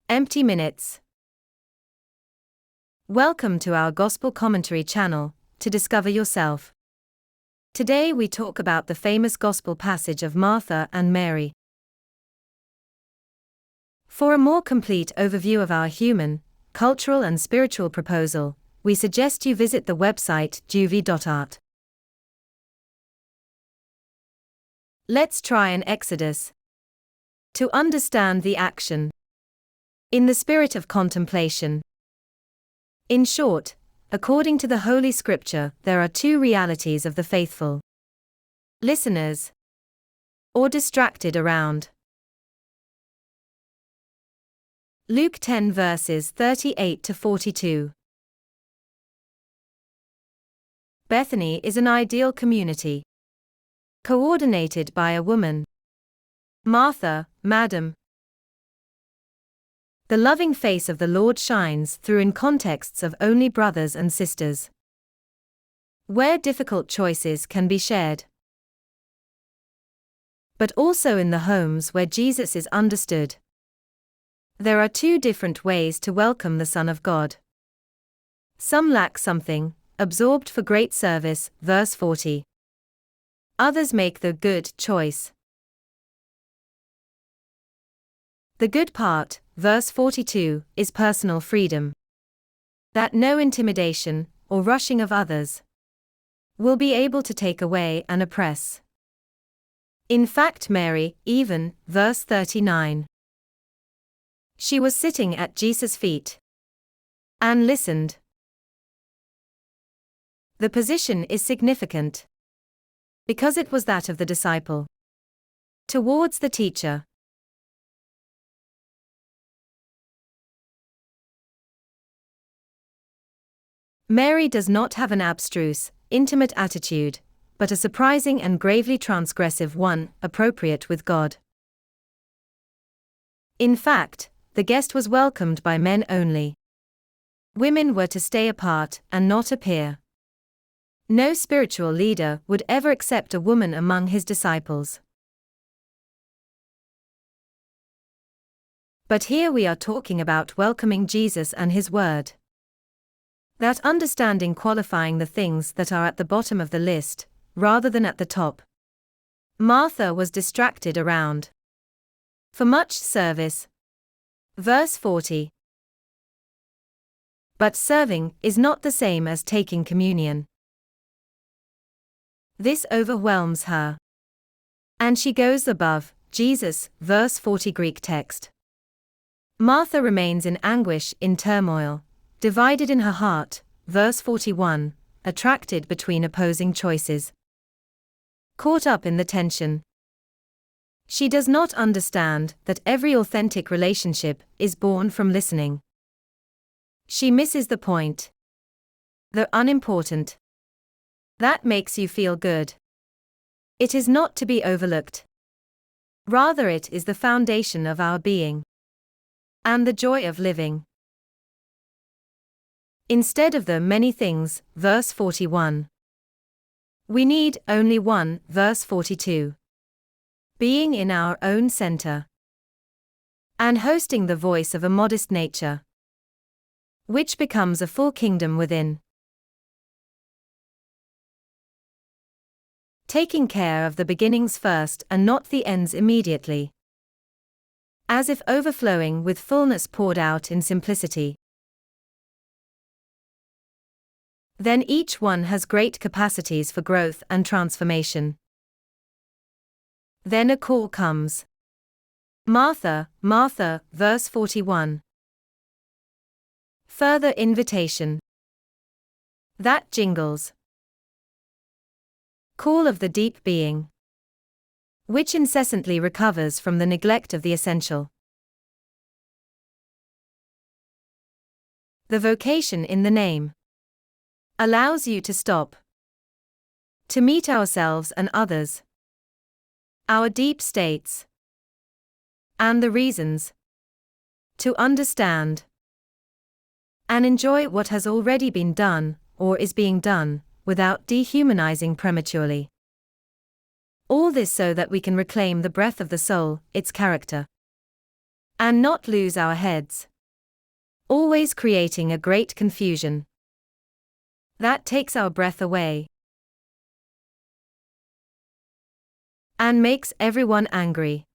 Empty minutes. Welcome to our Gospel Commentary channel, to discover yourself. Today we talk about the famous Gospel passage of Martha and Mary. For a more complete overview of our human, cultural and spiritual proposal, we suggest you visit the website juvie.art. Let's try an exodus. To understand the action. In the spirit of contemplation. In short, according to the Holy Scripture, there are two realities of the faithful: listeners or distracted around. Luke 10 verses 38 to 42. Bethany is an ideal community, coordinated by a woman, Martha, Madam. The loving face of the Lord shines through in contexts of only brothers and sisters, where difficult choices can be shared, but also in the homes where Jesus is understood. There are two different ways to welcome the Son of God. Some lack something, absorbed for great service, verse 40. Others make the good choice. The good part, verse 42, is personal freedom. That no intimidation, or rushing of others, will be able to take away and oppress. In fact, Mary, even, verse 39. She was sitting at Jesus' feet and listened. The position is significant because it was that of the disciple towards the teacher. Mary does not have an abstruse, intimate attitude, but a surprising and gravely transgressive one, appropriate with God. In fact, the guest was welcomed by men only. Women were to stay apart and not appear. No spiritual leader would ever accept a woman among his disciples. But here we are talking about welcoming Jesus and his word. That understanding qualifying the things that are at the bottom of the list, rather than at the top. Martha was distracted around for much service. Verse 40. But serving is not the same as taking communion. This overwhelms her, and she goes above Jesus, verse 40 Greek text. Martha remains in anguish, in turmoil, divided in her heart, verse 41, attracted between opposing choices. Caught up in the tension. She does not understand that every authentic relationship is born from listening. She misses the point. The unimportant. That makes you feel good. It is not to be overlooked. Rather, it is the foundation of our being and the joy of living. Instead of the many things, verse 41. We need only one, verse 42. Being in our own center and hosting the voice of a modest nature, which becomes a full kingdom within. Taking care of the beginnings first and not the ends immediately. As if overflowing with fullness poured out in simplicity. Then each one has great capacities for growth and transformation. Then a call comes. Martha, Martha, verse 41. Further invitation. That jingles. Call of the deep being, which incessantly recovers from the neglect of the essential. The vocation in the name allows you to stop, to meet ourselves and others, our deep states, and the reasons, to understand and enjoy what has already been done, or is being done, without dehumanizing prematurely. All this so that we can reclaim the breath of the soul, its character. and not lose our heads, always creating a great confusion that takes our breath away and makes everyone angry.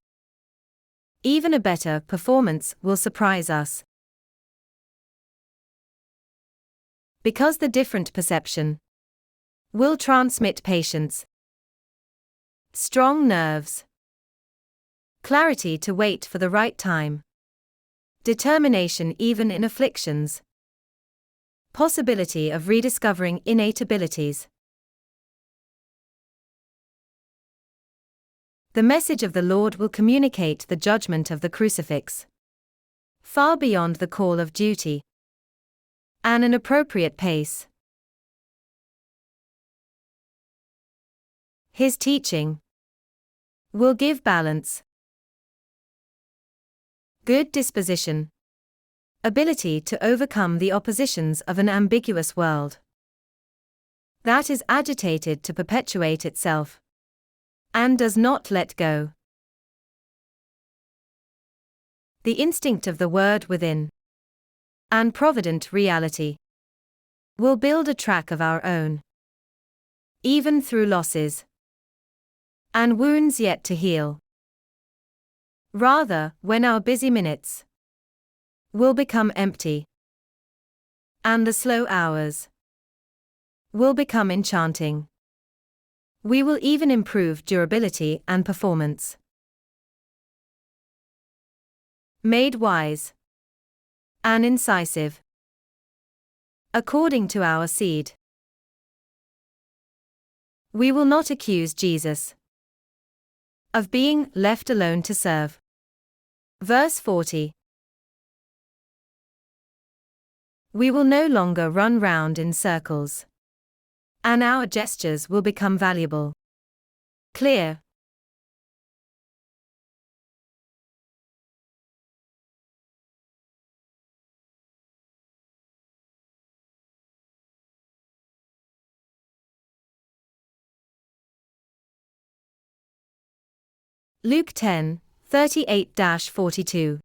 Even a better performance will surprise us, because the different perception will transmit patience, strong nerves, clarity to wait for the right time, determination even in afflictions, possibility of rediscovering innate abilities. The message of the Lord will communicate the judgment of the crucifix, far beyond the call of duty, and an appropriate pace. His teaching will give balance, good disposition, ability to overcome the oppositions of an ambiguous world that is agitated to perpetuate itself and does not let go. The instinct of the word within and provident reality will build a track of our own, even through losses and wounds yet to heal. Rather, when our busy minutes will become empty and the slow hours will become enchanting, we will even improve durability and performance. Made wise and incisive according to our seed, we will not accuse Jesus of being left alone to serve. Verse 40. We will no longer run round in circles, and our gestures will become valuable, clear, Luke 10:38-42.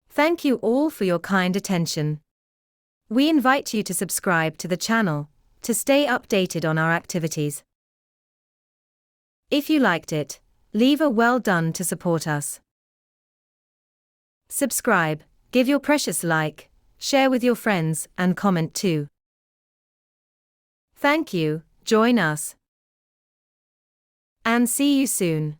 Thank you all for your kind attention. We invite you to subscribe to the channel to stay updated on our activities. If you liked it, leave a well done to support us. Subscribe, give your precious like, share with your friends, and comment too. Thank you, join us, and see you soon.